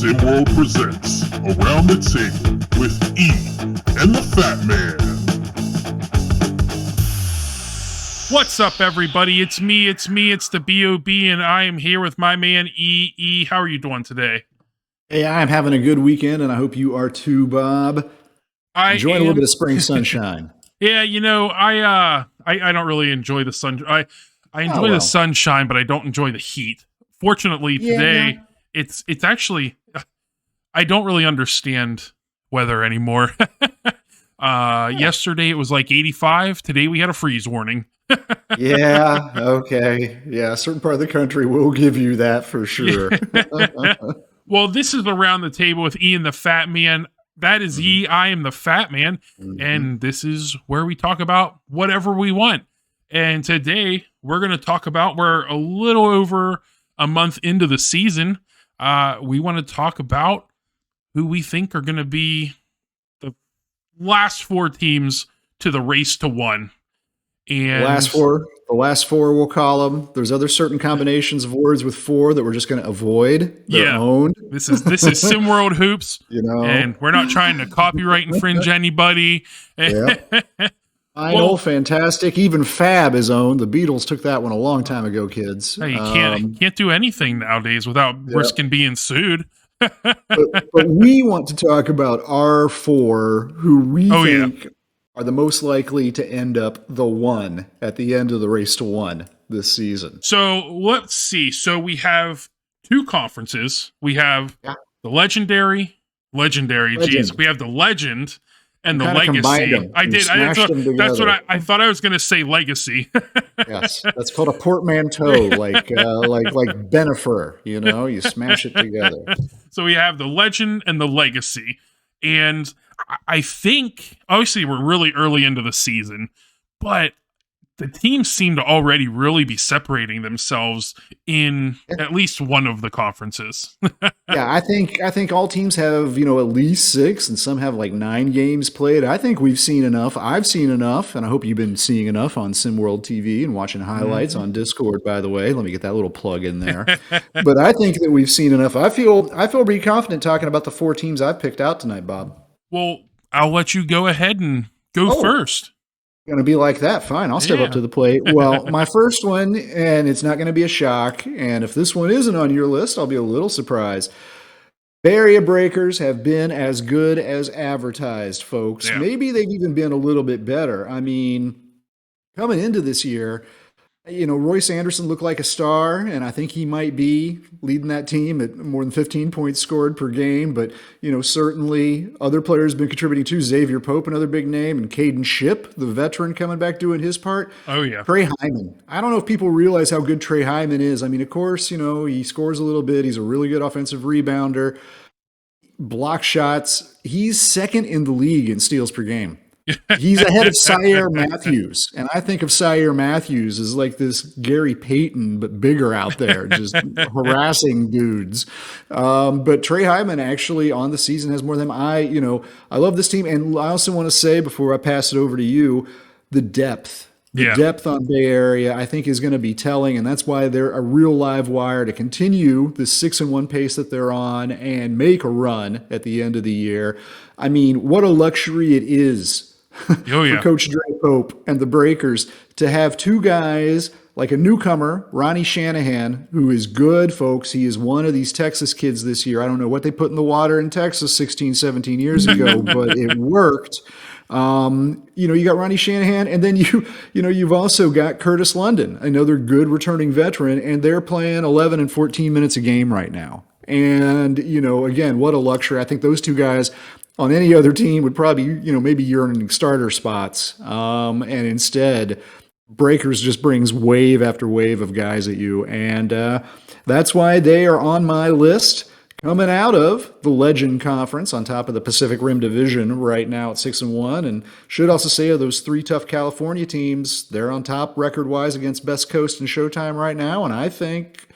SimWorld presents Around the Table with E and the Fat Man. What's up, everybody? It's me, it's the B.O.B., and I am here with my man, E. E, how are you doing today? Hey, I'm having a good weekend, and I hope you are too, Bob. Enjoying a little bit of spring sunshine. Yeah, you know, I don't really enjoy the sun. I enjoy the sunshine, but I don't enjoy the heat. Fortunately, today, it's actually, I don't really understand weather anymore. Yesterday, it was like 85. Today, we had a freeze warning. Yeah, okay. Yeah, a certain part of the country will give you that for sure. Well, this is Around the Table with Ian the Fat Man. That is E, I am the Fat Man, and this is where we talk about whatever we want. And today, we're going to talk about, we're a little over a month into the season. We want to talk about who we think are going to be the last four teams to the race to one. And the last four we'll call them. There's other certain combinations of words with four that we're just going to avoid. They're owned. This is SimWorld Hoops, you know, and we're not trying to copyright infringe anybody. I know, fantastic. Even Fab is owned. The Beatles took that one a long time ago, kids. Hey, you can't do anything nowadays without risking being sued. but we want to talk about our four who we think are the most likely to end up the one at the end of the race to one this season. So let's see. So we have two conferences. We have the legendary. Geez, we have the legend and the legacy. I did. That's what I thought I was going to say. Legacy. Yes, that's called a portmanteau, like Benifer. You know, you smash it together. So we have the legend and the legacy, and I think, obviously, we're really early into the season, but the teams seem to already really be separating themselves in at least one of the conferences. I think all teams have, at least 6, and some have like 9 games played. I think we've seen enough. I've seen enough, and I hope you've been seeing enough on SimWorld TV and watching highlights on Discord, by the way. Let me get that little plug in there. But I think that we've seen enough. I feel pretty confident talking about the 4 teams I've picked out tonight, Bob. Well, I'll let you go ahead and go first. Going to be like that. Fine. I'll step up to the plate. Well, my first one, and it's not going to be a shock. And if this one isn't on your list, I'll be a little surprised. Bay Area Breakers have been as good as advertised, folks. Yeah. Maybe they've even been a little bit better. I mean, coming into this year, Royce Anderson looked like a star, and I think he might be leading that team at more than 15 points scored per game. But, certainly other players have been contributing too. Xavier Pope, another big name, and Caden Shipp, the veteran, coming back doing his part. Oh, yeah. Trey Hyman. I don't know if people realize how good Trey Hyman is. I mean, of course, he scores a little bit. He's a really good offensive rebounder. Block shots. He's second in the league in steals per game. He's ahead of Syer Matthews, and I think of Syer Matthews as like this Gary Payton, but bigger out there, just harassing dudes. But Trey Hyman actually on the season has more than him. I love this team, and I also want to say before I pass it over to you, the depth. The depth on Bay Area, I think, is going to be telling, and that's why they're a real live wire to continue the 6-1 pace that they're on and make a run at the end of the year. I mean, what a luxury it is for Coach Dre Pope and the Breakers to have two guys like a newcomer, Ronnie Shanahan, who is good, folks. He is one of these Texas kids this year. I don't know what they put in the water in Texas 16, 17 years ago, but it worked. You got Ronnie Shanahan, and then you've also got Curtis London, another good returning veteran, and they're playing 11 and 14 minutes a game right now. And, again, what a luxury. I think those two guys on any other team would probably, maybe yearning starter spots. And instead, Breakers just brings wave after wave of guys at you. And that's why they are on my list. Coming out of the Legend Conference on top of the Pacific Rim Division right now at 6-1, and should also say of those 3 tough California teams, they're on top record-wise against Best Coast and Showtime right now, and I think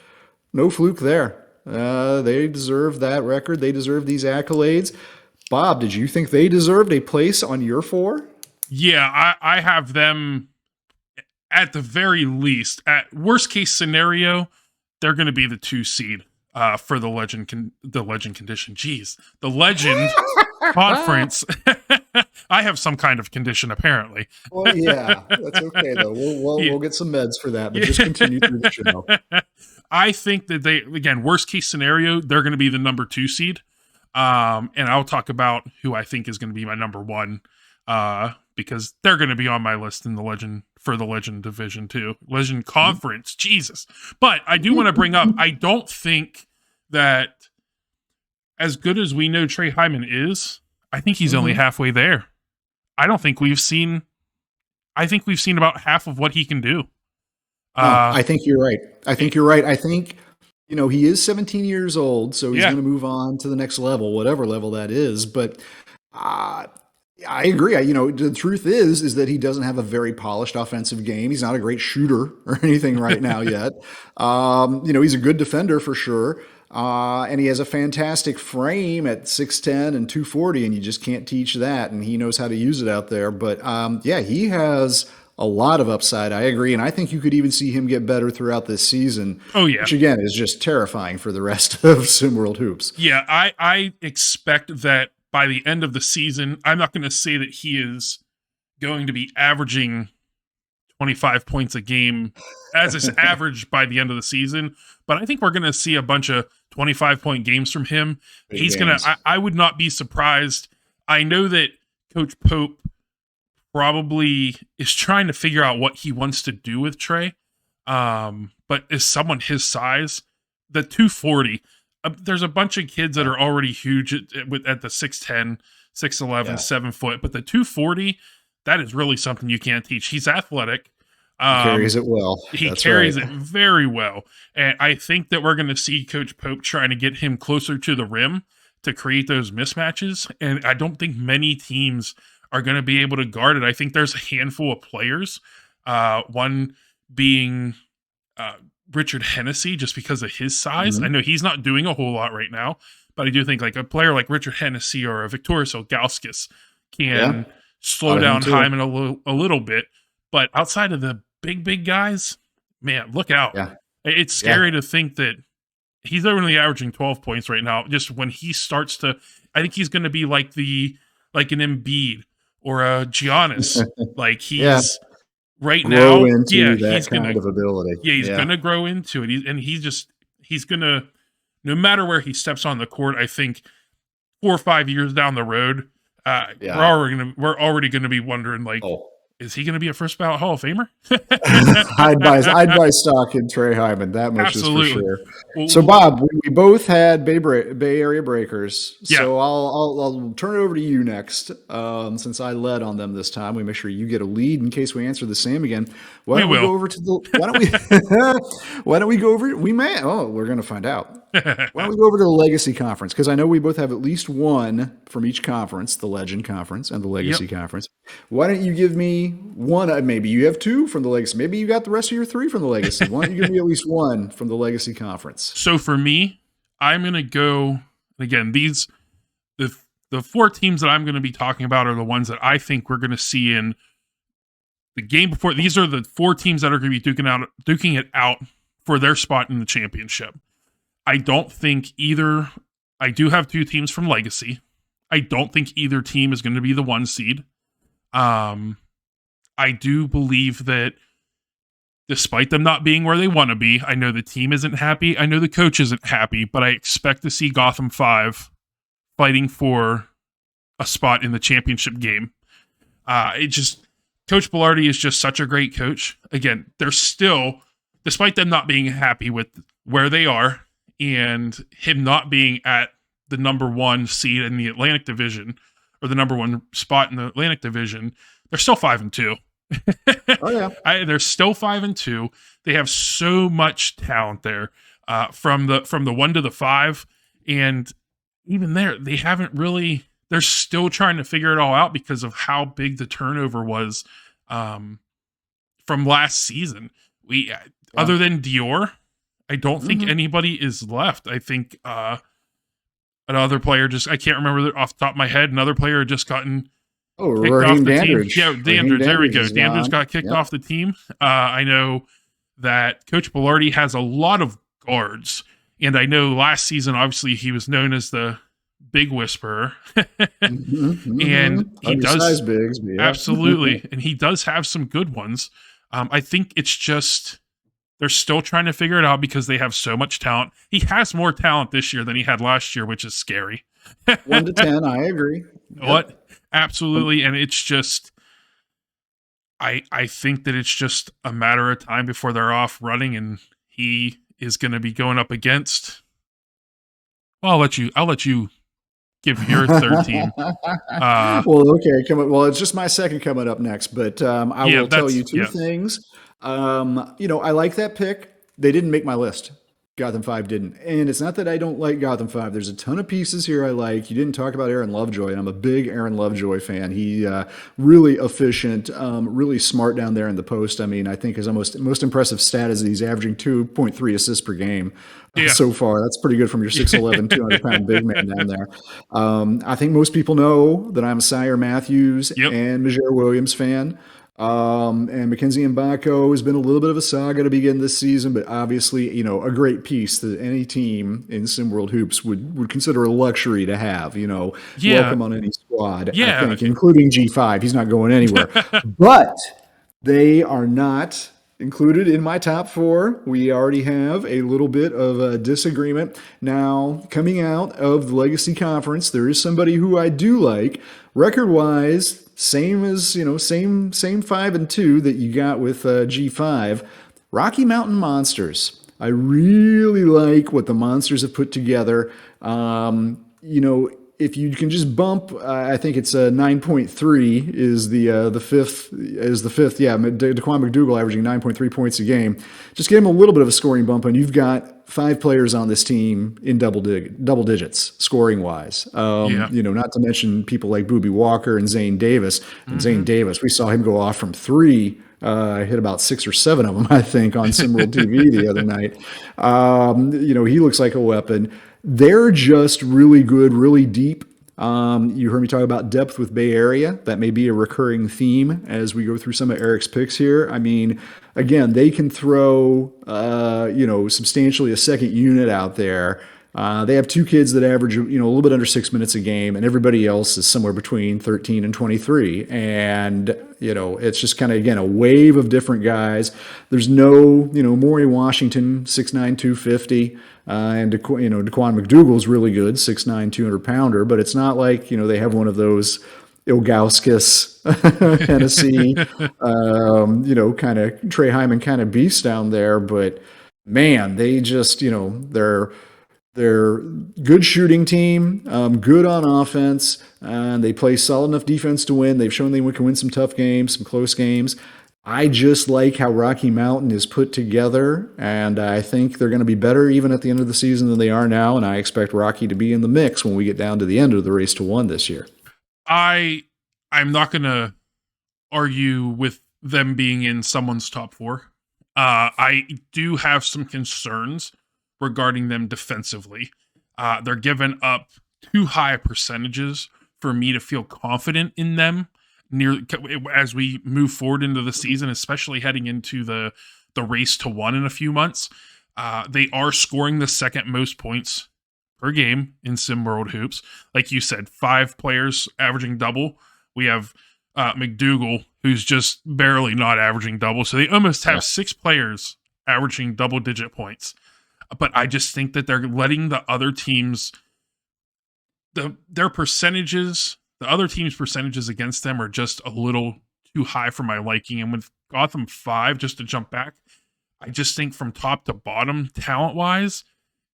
no fluke there. They deserve that record. They deserve these accolades. Bob, did you think they deserved a place on your 4? Yeah, I have them at the very least. At worst case scenario, they're going to be the 2 seed. for the legend condition. Jeez, the legend conference. I have some kind of condition apparently. Well, yeah, that's okay though. We'll get some meds for that, but just continue through the show. I think that again, worst case scenario, they're going to be the number 2 seed. And I'll talk about who I think is going to be my number 1, because they're going to be on my list in the legend division too. Legend conference, Jesus. But I do want to bring up, I don't think that as good as we know Trey Hyman is, I think he's only halfway there. I think we've seen about half of what he can do. I think you're right. I think, he is 17 years old, so he's going to move on to the next level, whatever level that is. But I agree. The truth is that he doesn't have a very polished offensive game. He's not a great shooter or anything right now yet. He's a good defender for sure. And he has a fantastic frame at 6'10" and 240, and you just can't teach that. And he knows how to use it out there. But he has a lot of upside. I agree. And I think you could even see him get better throughout this season. Oh, yeah. Which, again, is just terrifying for the rest of SimWorld Hoops. Yeah, I expect that by the end of the season, I'm not going to say that he is going to be averaging 25 points a game as his average by the end of the season, but I think we're going to see a bunch of 25-point games from him. I would not be surprised. I know that Coach Pope probably is trying to figure out what he wants to do with Trey. But as someone his size, the 240, there's a bunch of kids that are already huge at the 6'10", 6'11", 7 foot, but the 240, that is really something you can't teach. He's athletic. He carries it well. He carries it very well. And I think that we're going to see Coach Pope trying to get him closer to the rim to create those mismatches. And I don't think many teams are going to be able to guard it. I think there's a handful of players, one being Richard Hennessy, just because of his size. I know he's not doing a whole lot right now, but I do think like a player like Richard Hennessy or a Victorious Ilgauskas can slow down Hyman a little bit. But outside of the big guys, man, look out. Yeah. It's scary to think that he's only averaging 12 points right now. Just when he starts to, I think he's going to be like an Embiid or a Giannis. Like he's right now. He's kind of ability. Yeah, he's going to grow into it. He's going to, no matter where he steps on the court, I think 4 or 5 years down the road, we're already going to be wondering like, is he going to be a first ballot Hall of Famer? I'd buy stock in Trey Hyman. That much Absolutely. Is for sure. Well, so, Bob, we both had Bay Area Breakers. Yeah. So I'll turn it over to you next. Since I led on them this time, we make sure you get a lead in case we answer the same again. Why don't we go over? We may. Oh, we're going to find out. Why don't we go over to the Legacy Conference? Because I know we both have at least one from each conference, the Legend Conference and the Legacy Conference. Why don't you give me one? Maybe you have two from the Legacy. Maybe you got the rest of your three from the Legacy. Why don't you give me at least one from the Legacy Conference? So for me, I'm going to go, again, the 4 teams that I'm going to be talking about are the ones that I think we're going to see in the game before. These are the 4 teams that are going to be duking it out for their spot in the championship. I don't think either. I do have 2 teams from Legacy. I don't think either team is going to be the 1 seed. I do believe that despite them not being where they want to be, I know the team isn't happy. I know the coach isn't happy, but I expect to see Gotham 5 fighting for a spot in the championship game. Coach Bilardi is just such a great coach. Again, they're still, despite them not being happy with where they are, and him not being at the number 1 seed in the Atlantic Division or the number 1 spot in the Atlantic Division, they're still 5-2. Oh yeah, they're still 5-2. They have so much talent there, from the 1 to the 5, and even there, they haven't really. They're still trying to figure it all out because of how big the turnover was from last season. Other than Dior, I don't think anybody is left. I think another player I can't remember off the top of my head. Another player had just gotten kicked off the Dandridge. team. Yeah, Dandridge. There we go. Dandridge got kicked off the team. I know that Coach Bilardi has a lot of guards, And I know last season, obviously, he was known as the Big Whisperer. And he does. Bigs, yeah. Absolutely. And he does have some good ones. I think it's just they're still trying to figure it out because they have so much talent. He has more talent this year than he had last year, which is scary. 1 to 10, I agree. What? Absolutely. And it's just, I think that it's just a matter of time before they're off running and he is going to be going up against. Well, I'll let you give your third team. Well, okay. Well, it's just my second coming up next, but I will tell you two things. I like that pick. They didn't make my list. Gotham 5 didn't. And it's not that I don't like Gotham 5. There's a ton of pieces here I like. You didn't talk about Aaron Lovejoy, and I'm a big Aaron Lovejoy fan. He really efficient, really smart down there in the post. I mean, I think his most impressive stat is that he's averaging 2.3 assists per game so far. That's pretty good from your 6'11", 200-pound big man down there. I think most people know that I'm a Sire Matthews and Major Williams fan. And Mackenzie Mbako has been a little bit of a saga to begin this season, but obviously, a great piece that any team in SimWorld Hoops would consider a luxury to have, welcome on any squad, I think, including G5. He's not going anywhere. But they are not included in my top 4. We already have a little bit of a disagreement. Now, coming out of the Legacy Conference, there is somebody who I do like. Record-wise, same 5 and 2 that you got with G5. Rocky Mountain Monsters. I really like what the Monsters have put together. If you can just bump, I think it's 9.3 is the fifth. Yeah, Daquan McDougal averaging 9.3 points a game. Just get him a little bit of a scoring bump, and you've got 5 players on this team in double digits scoring wise. Not to mention people like Boobie Walker and Zane Davis. And Zane Davis, we saw him go off from 3. Hit about 6 or 7 of them, I think, on SimWorld TV the other night. He looks like a weapon. They're just really good, really deep. You heard me talk about depth with Bay Area. That may be a recurring theme as we go through some of Eric's picks here. I mean, again, they can throw, substantially a second unit out there. They have 2 kids that average, a little bit under 6 minutes a game, and everybody else is somewhere between 13 and 23. And, it's just kind of, again, a wave of different guys. There's no, Maury Washington, 6'9", 250. And Daquan McDougal's really good, 6'9", 200-pounder, but it's not like, they have one of those Ilgauskas, Hennessy, kind of Trey Hyman kind of beast down there. But man, they just, they're good shooting team, good on offense, and they play solid enough defense to win. They've shown they can win some tough games, some close games. I just like how Rocky Mountain is put together, and I think they're going to be better even at the end of the season than they are now, and I expect Rocky to be in the mix when we get down to the end of the race to 1 this year. I'm not going to argue with them being in someone's top 4. I do have some concerns regarding them defensively. They're giving up too high percentages for me to feel confident in them as we move forward into the season, especially heading into the race to 1 in a few months. They are scoring the second most points per game in SimWorld Hoops. Like you said, 5 players averaging double. We have McDougal, who's just barely not averaging double. So they almost have 6 players averaging double-digit points. But I just think that they're letting the other teams, their percentages, the other team's percentages against them are just a little too high for my liking. And with Gotham 5, just to jump back, I just think from top to bottom, talent-wise,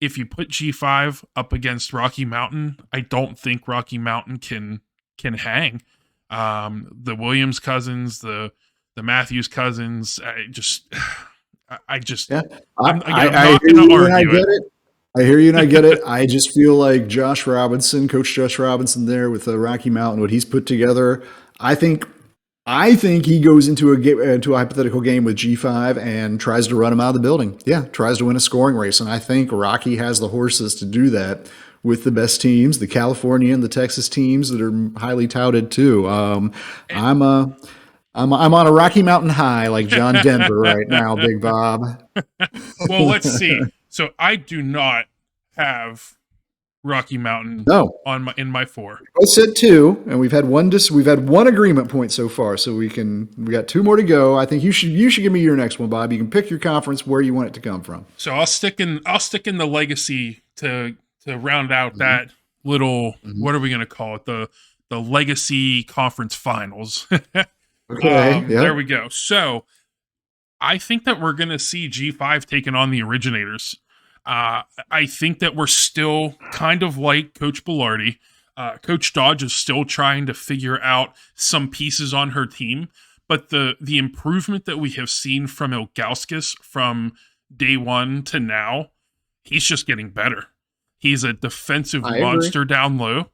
if you put G5 up against Rocky Mountain, I don't think Rocky Mountain can hang. The Williams cousins, the Matthews cousins, I'm not going to argue it. I hear you and I get it. I just feel like Coach Josh Robinson there with Rocky Mountain, what he's put together. I think he goes into a hypothetical game with G5 and tries to run him out of the building. Yeah, tries to win a scoring race. And I think Rocky has the horses to do that with the best teams, the California and the Texas teams that are highly touted too. I'm on a Rocky Mountain high like John Denver right now, Big Bob. Well, let's see. So I do not have Rocky Mountain No. in my 4. I said 2, and we've had one agreement point so far, so we got 2 more to go. I think you should give me your next one, Bob. You can pick your conference where you want it to come from. So I'll stick in the legacy to round out that little, what are we going to call it? The legacy conference finals. Okay. There we go. So I think that we're going to see G5 taking on the Originators. I think that we're still kind of like Coach Bilardi. Coach Dodge is still trying to figure out some pieces on her team, but the improvement that we have seen from Ilgauskas from day 1 to now, he's just getting better. He's a defensive monster down low.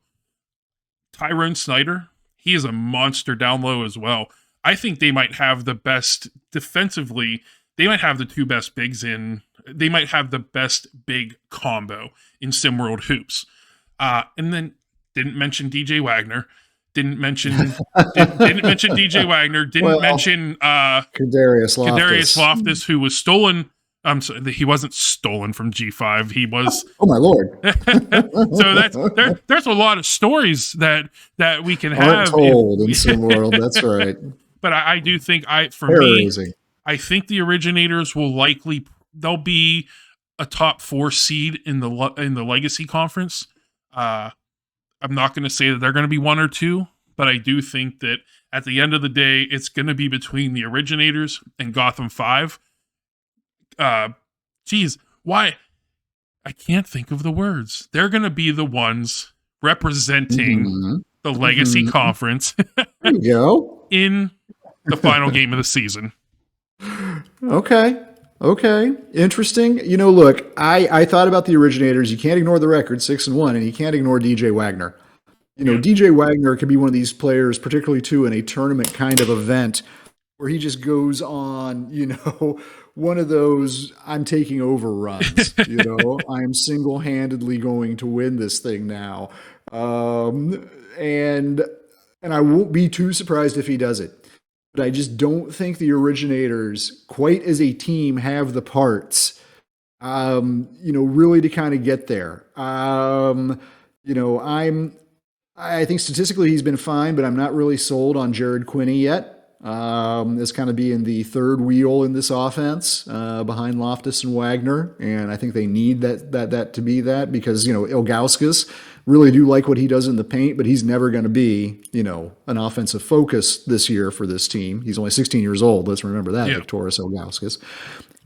Tyrone Snyder, he is a monster down low as well. I think they might have the best defensively. They might have the 2 best bigs in. They might have the best big combo in SimWorld hoops. And then didn't mention DJ Wagner. Didn't mention DJ Wagner. Didn't mention Kadarius Loftus, who was stolen. He wasn't stolen from G5. He was. Oh my lord! So there's a lot of stories that we can have told in SimWorld. That's right. But I do think I think the Originators they'll be a top 4 seed in the Legacy Conference. I'm not going to say that they're going to be 1 or 2, but I do think that at the end of the day, it's going to be between the Originators and Gotham 5. Why? I can't think of the words. They're going to be the ones representing the Legacy Conference. There you go. In the final game of the season. Okay. Interesting. Look, I thought about the Originators. You can't ignore the record, 6-1, and you can't ignore DJ Wagner. DJ Wagner could be one of these players, particularly too in a tournament kind of event, where he just goes on, one of those I'm taking over runs. I'm single-handedly going to win this thing now, and I won't be too surprised if he does it. But I just don't think the Originators, quite as a team, have the parts, really to kind of get there. I think statistically he's been fine, but I'm not really sold on Jared Quinney yet. As kind of being the third wheel in this offense behind Loftus and Wagner, and I think they need that to be that because Ilgauskas really do like what he does in the paint, but he's never going to be an offensive focus this year for this team. He's only 16 years old. Let's remember that, Victoris Ilgauskas.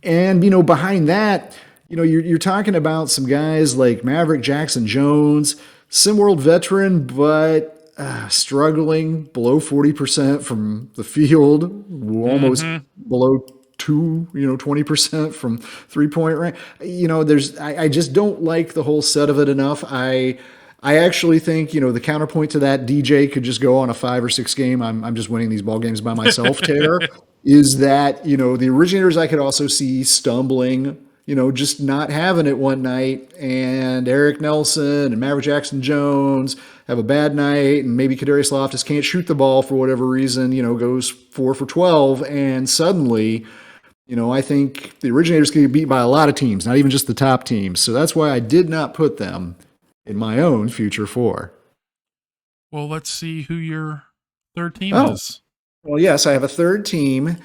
And behind that, you're talking about some guys like Maverick Jackson Jones, SimWorld veteran, but struggling below 40% from the field, almost below 20% from 3-point range. I just don't like the whole set of it enough. I actually think, the counterpoint to that, DJ could just go on a 5 or 6 game. I'm just winning these ball games by myself, Taylor, is that, the Originators I could also see stumbling, just not having it one night, and Eric Nelson and Maverick Jackson Jones have a bad night, and maybe Kadarius Loftus can't shoot the ball for whatever reason, goes 4 for 12, and suddenly, I think the Originators can get beat by a lot of teams, not even just the top teams. So that's why I did not put them in my own future 4. Well, let's see who your third team is. Well, yes, I have a third team,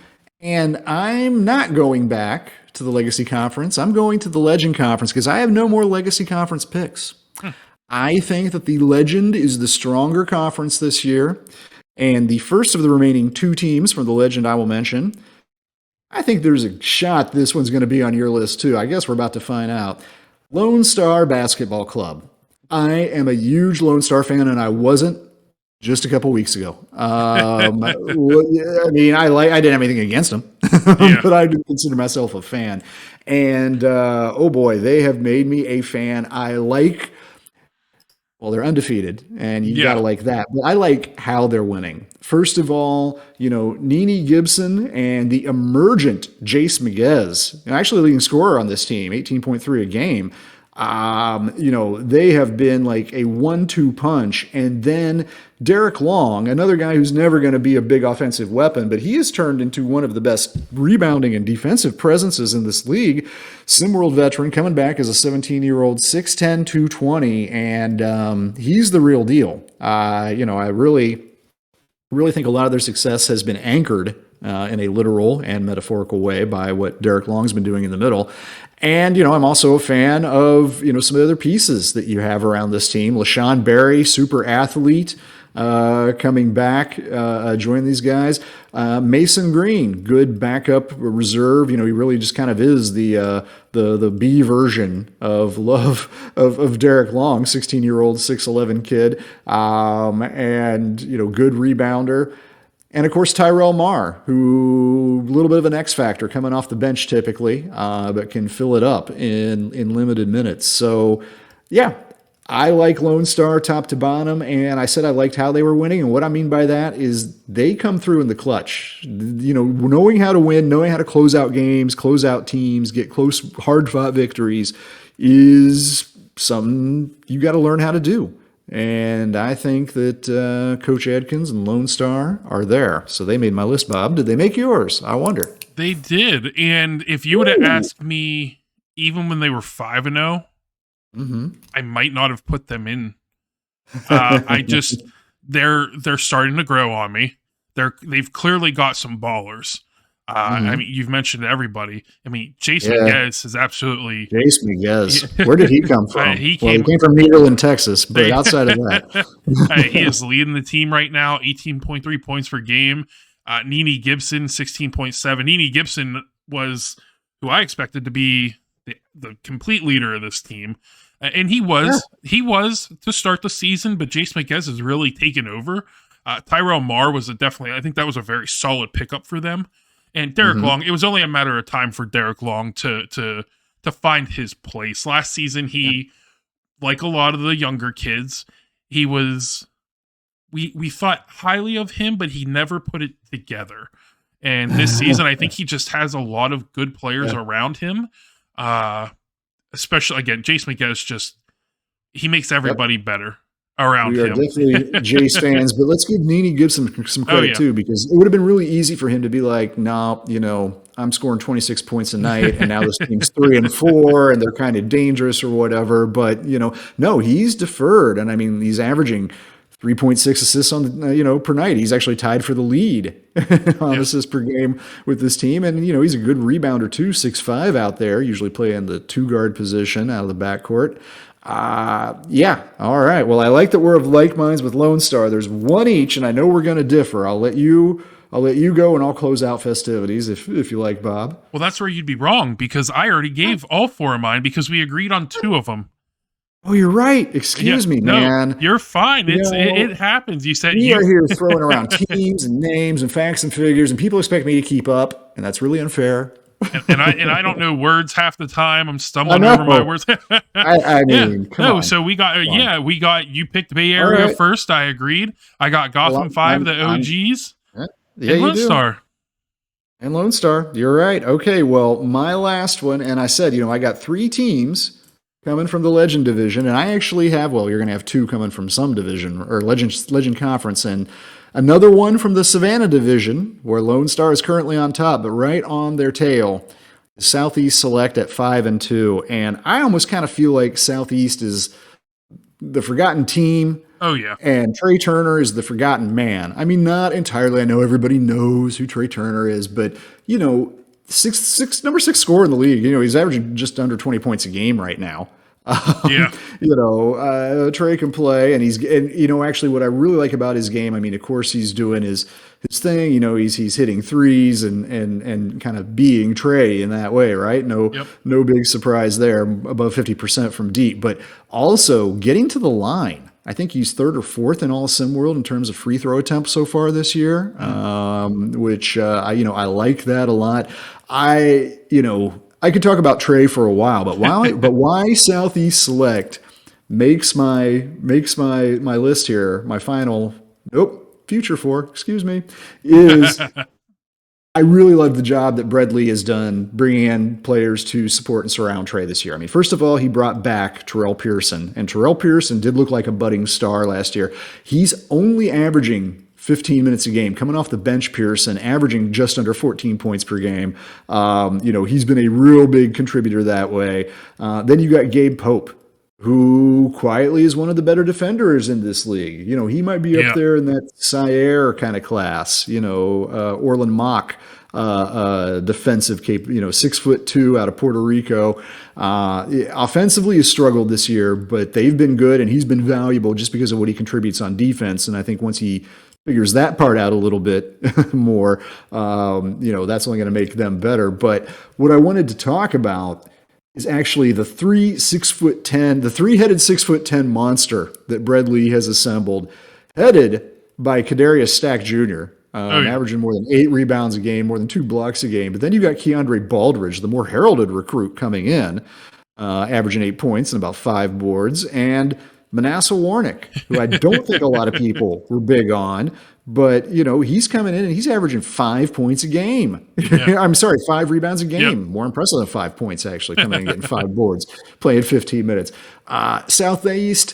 and I'm not going back to the Legacy Conference. I'm going to the Legend Conference because I have no more Legacy Conference picks. I think that the Legend is the stronger conference this year, and the first of the remaining 2 teams from the Legend I will mention, I think there's a shot this one's going to be on your list too. I guess we're about to find out. Lone Star Basketball Club. I am a huge Lone Star fan, and I wasn't just a couple weeks ago. I didn't have anything against them, but I do consider myself a fan. And oh boy, they have made me a fan. They're undefeated, and you got to like that. But I like how they're winning. First of all, Nene Gibson and the emergent Jace Miguez, actually leading scorer on this team, 18.3 a game. They have been like a 1-2 punch. And then Derek Long, another guy who's never going to be a big offensive weapon, but he has turned into one of the best rebounding and defensive presences in this league. SimWorld veteran coming back as a 17-year-old, 6'10", 220, and he's the real deal. I really think a lot of their success has been anchored in a literal and metaphorical way by what Derek Long's been doing in the middle. And, I'm also a fan of, some of the other pieces that you have around this team. LaShawn Berry, super athlete, coming back, join these guys. Mason Green, good backup reserve. He really just kind of is the B version of Derek Long, 16-year-old, 6'11" kid, and good rebounder. And of course, Tyrell Marr, who a little bit of an X factor coming off the bench typically, but can fill it up in limited minutes. So, yeah, I like Lone Star top to bottom, and I said I liked how they were winning. And what I mean by that is they come through in the clutch. Knowing how to win, knowing how to close out games, close out teams, get close, hard-fought victories is something you got to learn how to do. And I think that Coach Adkins and Lone Star are there. So they made my list, Bob. Did they make yours? I wonder. They did. And if you would have asked me, even when they were 5-0, I might not have put them in. They're starting to grow on me. They've clearly got some ballers. I mean, you've mentioned everybody. I mean, Jason Miguez is absolutely... Jason Miguez. Where did he come from? He came from Nederland, Texas, but outside of that. He is leading the team right now, 18.3 points per game. Nene Gibson, 16.7. Nene Gibson was who I expected to be the complete leader of this team. And he was to start the season, but Jason Miguez has really taken over. Tyrell Marr was I think that was a very solid pickup for them. And Derek Long, it was only a matter of time for Derek Long to find his place. Last season, he, like a lot of the younger kids, he was, we thought highly of him, but he never put it together. And this season, I think he just has a lot of good players around him. Especially, again, Jace Miguez he makes everybody better around him. We are definitely Jace fans, but let's give Nene Gibson some credit too, because it would have been really easy for him to be like, nah, I'm scoring 26 points a night, and now this team's 3-4, and they're kind of dangerous or whatever. But no, he's deferred, and I mean, he's averaging 3.6 assists on per night. He's actually tied for the lead on assists per game with this team, and he's a good rebounder too, 6'5" out there, usually playing the 2-guard position out of the backcourt. All right. Well, I like that we're of like minds with Lone Star. There's one each, and I know we're going to differ. I'll let you go, and I'll close out festivities if you like, Bob. Well, that's where you'd be wrong, because I already gave all 4 of mine because we agreed on 2 of them. Oh, you're right. Excuse me, man. No, you're fine. It happens. You said we are here throwing around teams and names and facts and figures, and people expect me to keep up, and that's really unfair. and I don't know words half the time. I'm stumbling over my words. I mean, come on. So we got you picked Bay Area first. I agreed. I got Gotham 5, the OGs, and Lone Star. And Lone Star, you're right. Okay, well, my last one, and I said, I got 3 teams coming from the Legend Division, and I actually have, you're going to have 2 coming from some division or Legend Conference, and another one from the Savannah Division, where Lone Star is currently on top, but right on their tail, Southeast Select at 5-2, and I almost kind of feel like Southeast is the forgotten team. Oh, yeah. And Trey Turner is the forgotten man. I mean, not entirely. I know everybody knows who Trey Turner is, but, number 6 scorer in the league. He's averaging just under 20 points a game right now. Trey can play, and actually what I really like about his game, I mean, of course he's doing his thing, he's hitting threes and kind of being Trey in that way, right? No big surprise there, above 50% from deep, but also getting to the line. I think he's 3rd or 4th in all SimWorld in terms of free throw attempts so far this year, which I like that a lot. I could talk about Trey for a while, but why Southeast Select makes my list here, my final future 4, excuse me, is I really love the job that Brett Lee has done bringing in players to support and surround Trey this year. I mean, first of all, he brought back Terrell Pearson, and Terrell Pearson did look like a budding star last year. He's only averaging 15 minutes a game, coming off the bench. Pearson averaging just under 14 points per game. He's been a real big contributor that way. Then you got Gabe Pope, who quietly is one of the better defenders in this league. He might be up there in that Sire kind of class. Orland Mock, defensive 6'2" out of Puerto Rico. Offensively has struggled this year, but they've been good, and he's been valuable just because of what he contributes on defense. And I think once he figures that part out a little bit more, that's only going to make them better. But what I wanted to talk about is actually the three-headed 6'10" monster that Brett Lee has assembled, headed by Kadarius Stack Jr., averaging more than 8 rebounds a game, more than 2 blocks a game. But then you got Keandre Baldridge, the more heralded recruit, coming in, averaging 8 points and about 5 boards, and Manasseh Warnick, who I don't think a lot of people were big on, but he's coming in and he's averaging 5 points a game. Yeah. I'm sorry, 5 rebounds a game. Yep. More impressive than 5 points, actually, coming in and getting 5 boards, playing 15 minutes. Southeast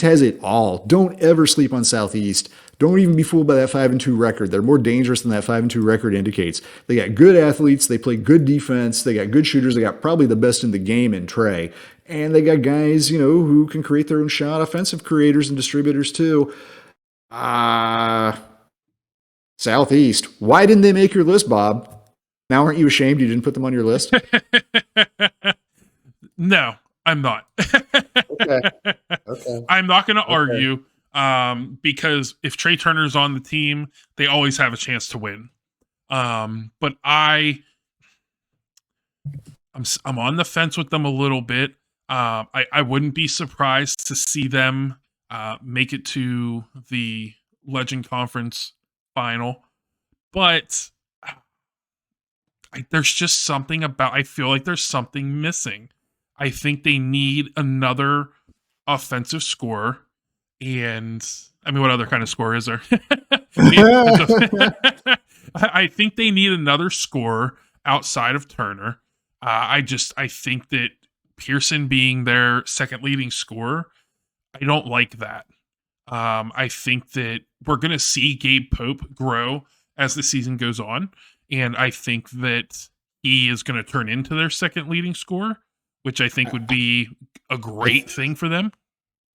has it all. Don't ever sleep on Southeast. Don't even be fooled by that 5-2 record. They're more dangerous than that 5-2 record indicates. They got good athletes. They play good defense. They got good shooters. They got probably the best in the game in Trey. And they got guys, who can create their own shot, offensive creators and distributors too. Southeast. Why didn't they make your list, Bob? Now aren't you ashamed you didn't put them on your list? No, I'm not. Okay. I'm not going to argue. Because if Trey Turner's on the team, they always have a chance to win. But I'm on the fence with them a little bit. I wouldn't be surprised to see them make it to the Legend Conference final, but there's just something about. I feel like there's something missing. I think they need another offensive scorer. And I mean, what other kind of score is there? I think they need another scorer outside of Turner. I think that Pearson being their second leading scorer, I don't like that. I think that we're going to see Gabe Pope grow as the season goes on. And I think that he is going to turn into their second leading scorer, which I think would be a great thing for them.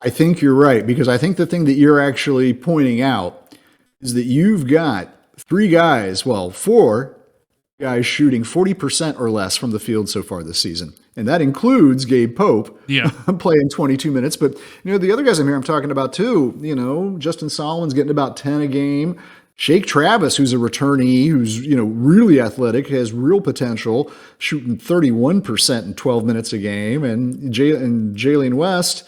I think you're right, because I think the thing that you're actually pointing out is that you've got 4 guys shooting 40% or less from the field so far this season. And that includes Gabe Pope playing 22 minutes. But, the other guys I'm talking about too, Justin Solomon's getting about 10 a game. Shake Travis, who's a returnee, who's, really athletic, has real potential, shooting 31% in 12 minutes a game. And Jalen West,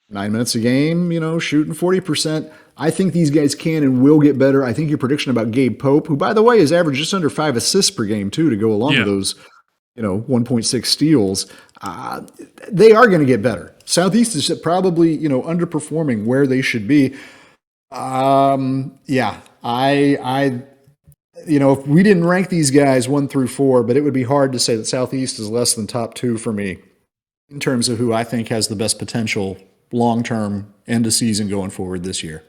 9 minutes a game, shooting 40%. I think these guys can and will get better. I think your prediction about Gabe Pope, who, by the way, has averaged just under 5 assists per game, too, to go along with those, 1.6 steals, they are going to get better. Southeast is probably, underperforming where they should be. If we didn't rank these guys 1 through 4, but it would be hard to say that Southeast is less than top 2 for me in terms of who I think has the best potential long-term end of season going forward this year.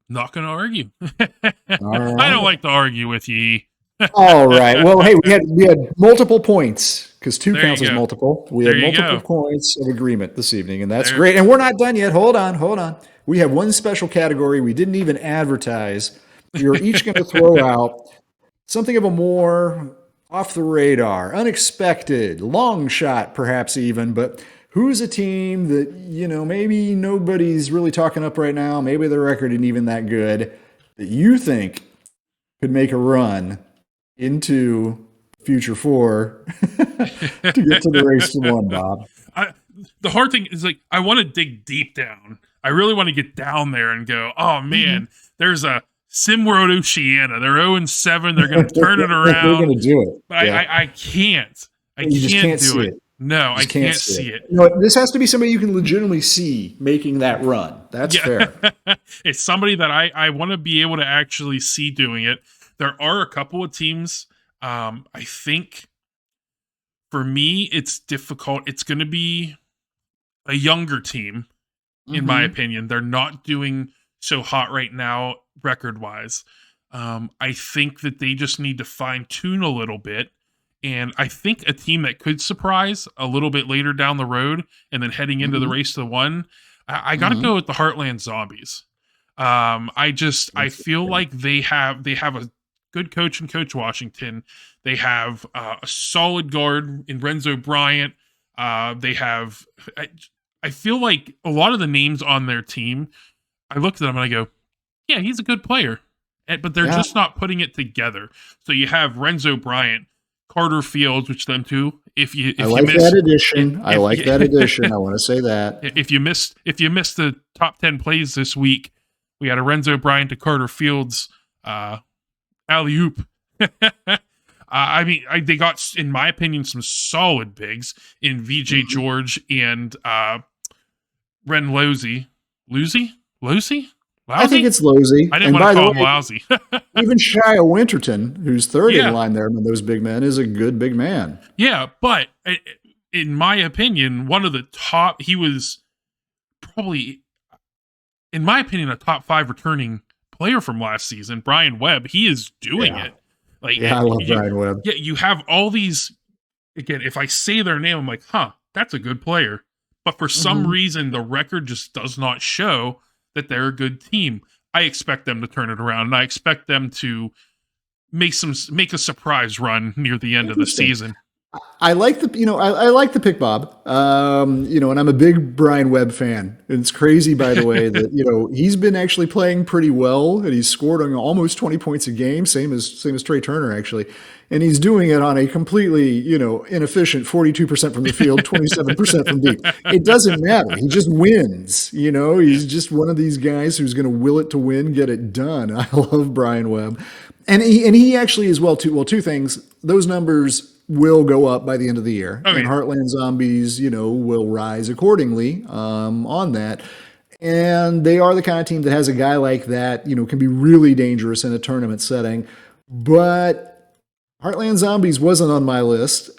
Not going to argue. Right. I don't like to argue with you. All right. Well, hey, we had multiple points because 2 counts as multiple. We had multiple points of agreement this evening, and that's great. And we're not done yet. Hold on. We have one special category we didn't even advertise. You're each going to throw out something of a more off the radar, unexpected, long shot, perhaps even, but who's a team that, maybe nobody's really talking up right now, maybe their record isn't even that good, that you think could make a run into Future 4 to get to the race to 1, Bob? The hard thing is, I want to dig deep down. I really want to get down there and go, oh, man, there's a SimWorld Oceania. They're 0-7. They're going to turn it around. They're going to do it. But I can't. I can't do it. No, I can't see it. This has to be somebody you can legitimately see making that run. That's fair. It's somebody that I want to be able to actually see doing it. There are a couple of teams. I think for me, it's difficult. It's going to be a younger team, in my opinion. They're not doing so hot right now, record wise. I think that they just need to fine tune a little bit. And I think a team that could surprise a little bit later down the road and then heading into the race to the one, I got to go with the Heartland Zombies. I feel like they have a good coach in Coach Washington. They have a solid guard in Renzo Bryant. I feel like a lot of the names on their team, I looked at them and I go, yeah, he's a good player. But they're just not putting it together. So you have Renzo Bryant, Carter Fields, which them two. I like that addition. I want to say that. If you missed the top 10 plays this week, we had a Renzo Bryant to Carter Fields alley-oop. They got, in my opinion, some solid bigs in VJ George and Ren Losey. Lousy? I think it's Losey. I didn't want to call him lousy. Even Shia Winterton, who's third in line there among those big men, is a good big man. Yeah, but in my opinion, one of the top, he was probably, in my opinion, a top 5 returning player from last season. Brian Webb, he is doing it. I love Brian Webb. Yeah, you have all these, again, if I say their name, I'm like, that's a good player. But for some reason, the record just does not show that they're a good team. I expect them to turn it around, and I expect them to make a surprise run near the end of the season. I like I like the pick, Bob. And I'm a big Brian Webb fan. And it's crazy, by the way, that he's been actually playing pretty well, and he's scored on almost 20 points a game, same as Trey Turner actually. And he's doing it on a completely, inefficient 42% from the field, 27% from deep. It doesn't matter. He just wins. He's just one of these guys who's going to will it to win, get it done. I love Brian Webb. And he actually as well, too. Well, two things. Those numbers will go up by the end of the year. Okay. And Heartland Zombies, will rise accordingly on that. And they are the kind of team that has a guy like that, can be really dangerous in a tournament setting. But Heartland Zombies wasn't on my list.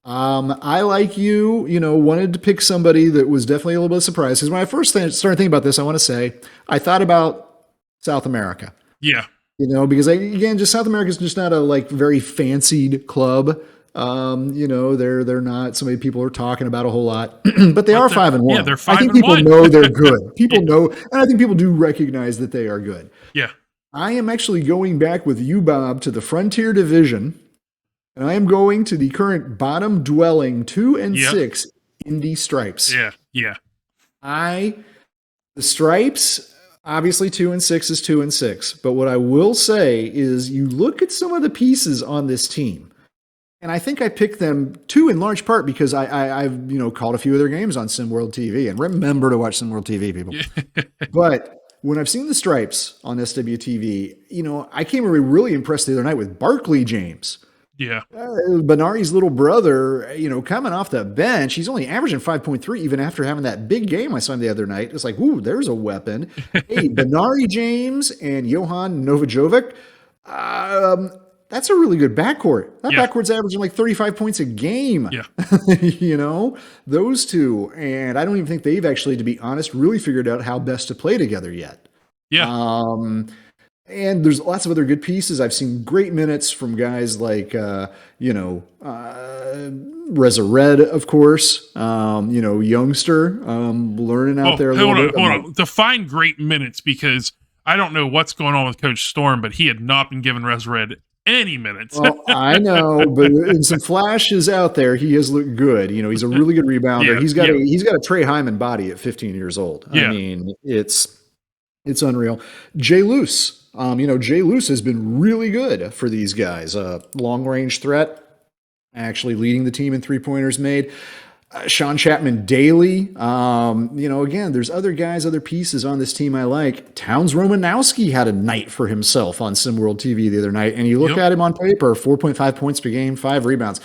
I, like you, wanted to pick somebody that was definitely a little bit of a surprise. Because when I first started thinking about this, I want to say, I thought about South America. Yeah. Because just South America is just not a very fancied club. They're not somebody people are talking about a whole lot, but they are 5-1. Yeah, they're 5-1. I think people know they're good. People know, and I think people do recognize that they are good. Yeah. I am actually going back with you, Bob, to the Frontier Division, and I am going to the current bottom dwelling 2 and 6 Indy Stripes. Yeah. Yeah. The Stripes, obviously 2 and 6 is 2 and 6, but what I will say is you look at some of the pieces on this team. And I think I picked them too in large part because I've called a few of their games on SimWorld TV, and remember to watch SimWorld TV, people. But when I've seen the Stripes on SWTV, I came away really impressed the other night with Barkley James. Yeah. Benari's little brother, coming off the bench, he's only averaging 5.3 even after having that big game I saw him the other night. It's like, ooh, there's a weapon. Hey, Benari James and Johan Novajovic. That's a really good backcourt. That backcourt's averaging 35 points a game. Yeah. Those two. And I don't even think they've actually, to be honest, really figured out how best to play together yet. Yeah. And there's lots of other good pieces. I've seen great minutes from guys like, Reza Red, of course, youngster, learning out there a little bit. Hold on. Define great minutes, because I don't know what's going on with Coach Storm, but he had not been given Reza Red any minutes. Well, I know, but in some flashes out there, he has looked good. He's a really good rebounder. He's got a Trey Hyman body at 15 years old. I mean, it's unreal. Jay Luce, Jay Luce has been really good for these guys. Long range threat, actually leading the team in 3-pointers made. Sean Chapman Daly. Again, there's other guys, other pieces on this team I like. Towns Romanowski had a night for himself on SimWorld TV the other night, and you look at him on paper, 4.5 points per game, 5 rebounds.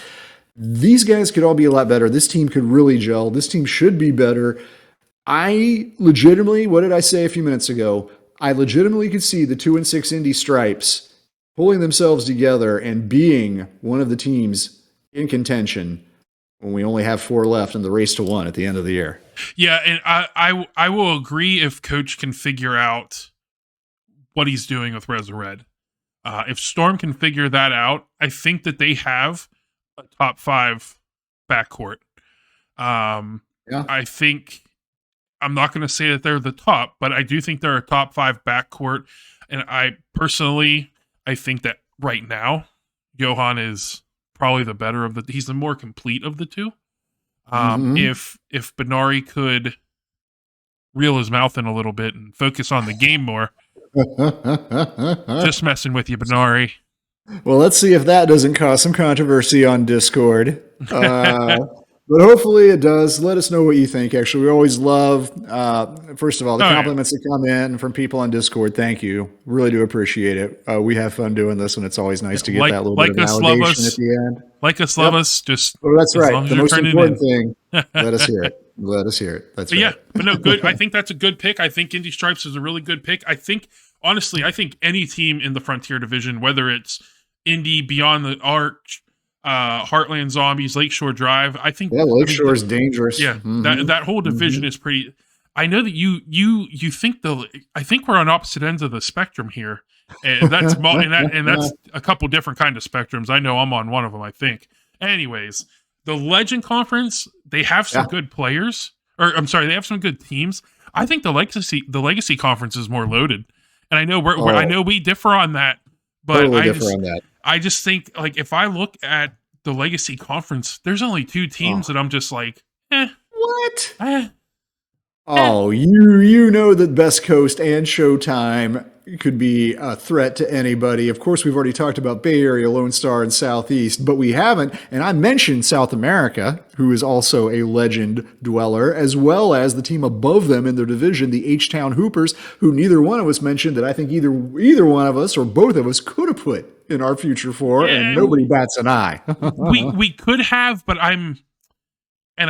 These guys could all be a lot better. This team could really gel. This team should be better. I legitimately, what did I say a few minutes ago? I legitimately could see the 2 and 6 Indy Stripes pulling themselves together and being one of the teams in contention when we only have 4 left in the race to 1 at the end of the year. Yeah, and I will agree if Coach can figure out what he's doing with Res Red. If Storm can figure that out, I think that they have a top 5 backcourt. I think I'm not going to say that they're the top, but I do think they're a top 5 backcourt. And I think that right now, Johan is probably the better of he's the more complete of the two. If Benari could reel his mouth in a little bit and focus on the game more, just messing with you, Benari. Well, let's see if that doesn't cause some controversy on Discord. But hopefully it does. Let us know what you think. Actually, we always love, first of all, the compliments that come in from people on Discord. Thank you. Really do appreciate it. We have fun doing this, and it's always nice to get that little bit of validation at the end. Like us, love us. Just well, that's right. The most important thing. Let us hear it. Let us hear it. That's right. Yeah, but no, good. I think that's a good pick. I think Indy Stripes is a really good pick. I think, honestly, any team in the Frontier Division, whether it's Indy, Beyond the Arch, Heartland Zombies, Lakeshore Drive. I think Lakeshore is dangerous. Yeah, that whole division is pretty. I know that you think I think we're on opposite ends of the spectrum here, and that's and that's a couple different kind of spectrums. I know I'm on one of them. I think. Anyways, the Legend Conference, they have some good players, or I'm sorry, they have some good teams. I think the Legacy Conference is more loaded, and I know I know we differ on that, but I just think, like, if I look at the Legacy Conference, there's only 2 teams that I'm just like, what? You know that Best Coast and Showtime could be a threat to anybody. Of course, we've already talked about Bay Area, Lone Star, and Southeast, but we haven't, and I mentioned South America, who is also a Legend dweller, as well as the team above them in their division, the H-Town Hoopers, who neither one of us mentioned that I think either one of us or both of us could have put in our future 4, and nobody bats an eye. we could have, but I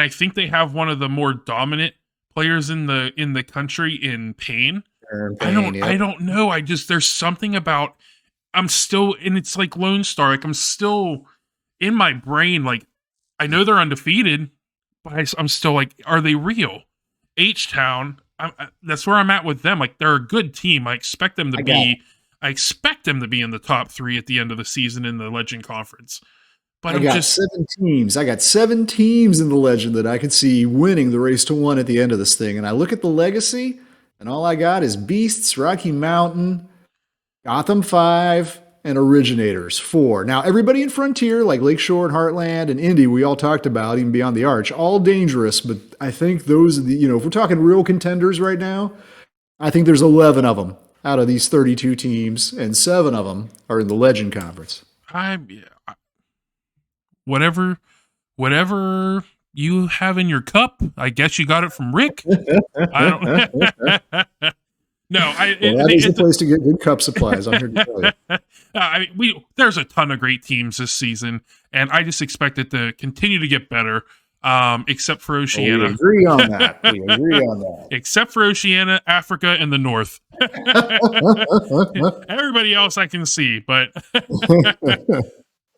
think they have one of the more dominant players in the country in Payne. I don't know. There's something about, I'm still, and it's like Lone Star, like I'm still in my brain, like I know they're undefeated, but I'm still like, are they real? H-Town, that's where I'm at with them. Like, they're a good team. I expect them to be in the top 3 at the end of the season in the Legend Conference. But I got 7 teams. I got 7 teams in the Legend that I could see winning the race to 1 at the end of this thing. And I look at the Legacy, and all I got is Beasts, Rocky Mountain, Gotham 5, and Originators 4. Now, everybody in Frontier, like Lakeshore and Heartland and Indy, we all talked about, even Beyond the Arch, all dangerous. But I think those are the, if we're talking real contenders right now, I think there's 11 of them out of these 32 teams, and 7 of them are in the Legend Conference. Whatever you have in your cup, I guess you got it from Rick. I don't. No, that is the place to get good cup supplies. I'm here to tell you. There's a ton of great teams this season, and I just expect it to continue to get better. Except for Oceania. We agree on that. Except for Oceania, Africa, and the North. Everybody else I can see, but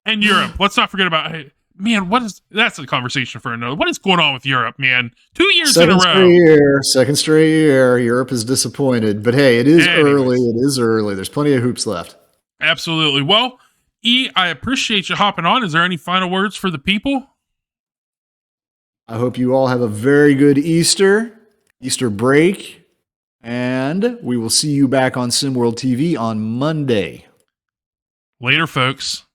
and Europe. Let's not forget about. Man, that's a conversation for another. What is going on with Europe, man? 2 years in a row. Second straight year. Europe is disappointed. But hey, it is early. It is early. There's plenty of hoops left. Absolutely. Well, E, I appreciate you hopping on. Is there any final words for the people? I hope you all have a very good Easter break, and we will see you back on SimWorld TV on Monday. Later, folks.